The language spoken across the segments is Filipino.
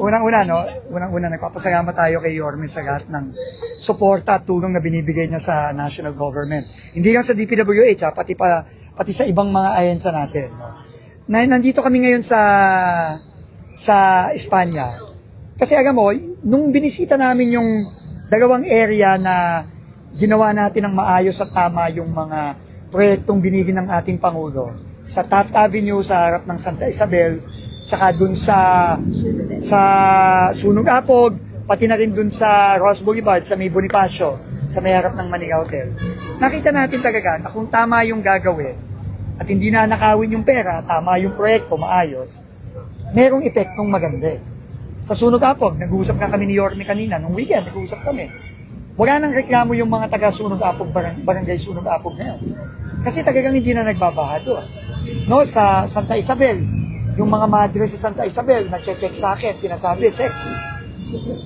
unang-una, no? Unang-una, nagpapasalamat tayo kay Yorme sa lahat ng suporta at tulong na binibigay niya sa national government. Hindi lang sa DPWH, pati sa ibang mga ahensya natin. No? Nandito kami ngayon sa Espanya. Kasi alam mo, nung binisita namin yung dalawang area na ginawa natin ng maayos at tama yung mga proyektong binigyan ng ating Pangulo, sa Taft Avenue, sa harap ng Santa Isabel, tsaka dun sa Sunog Apog, pati na rin dun sa Ross Boulevard, sa may Bonifacio, sa may harap ng Manila Hotel. Nakita natin talaga na kung tama yung gagawin at hindi na nakawin yung pera, tama yung proyekto, maayos, merong epektong maganda. Sa Sunog Apog, nag-uusap nga kami ni Yorme kanina, nung weekend, nag-uusap kami. Wala nang reklamo yung mga taga Sunog Apog, barangay Sunog Apog ngayon. Kasi talagang hindi na nagbabaha doon. No, sa Santa Isabel, yung mga madre sa Santa Isabel, nagte-text sa akin, sinasabi, Sek,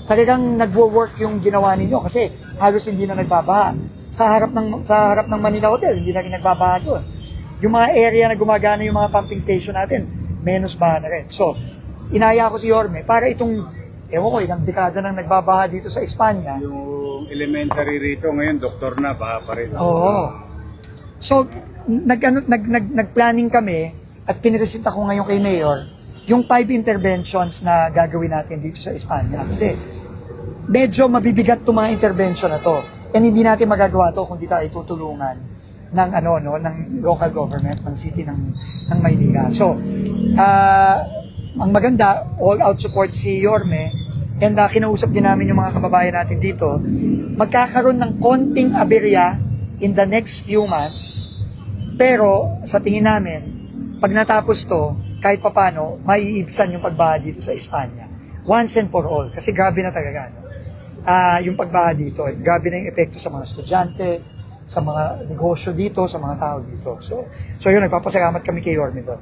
talagang nagwo-work yung ginawa ninyo kasi halos hindi na nagbabaha. Sa harap ng Manila Hotel, hindi na rin nagbabaha doon. Yung mga area na gumagana yung mga pumping station natin, menos baha na rin. So, inaya ko si Yorme para itong, ewan ko, ilang dekada nang nagbabaha dito sa Espanya. Yung elementary rito ngayon, doktor na, baha pa rin. Oo. So, nag-planning kami at piniresenta ko ngayon kay Mayor yung 5 interventions na gagawin natin dito sa Espanya. Kasi medyo mabibigat itong mga intervention na to. And hindi natin magagawa to kung di tayo tutulungan ng ng local government, ng city ng Maynila. So, ang maganda, all-out support si Yorme, and kinausap din namin yung mga kababayan natin dito, magkakaroon ng konting aberya in the next few months, pero sa tingin namin, pag natapos to, kahit papano, maiibsan yung pagbaha dito sa Espanya. Once and for all, kasi grabe na talaga. No? Yung pagbaha dito, grabe na yung epekto sa mga estudyante, sa mga negosyo dito, sa mga tao dito. So yun, nagpapasalamat kami kay Yorme doon.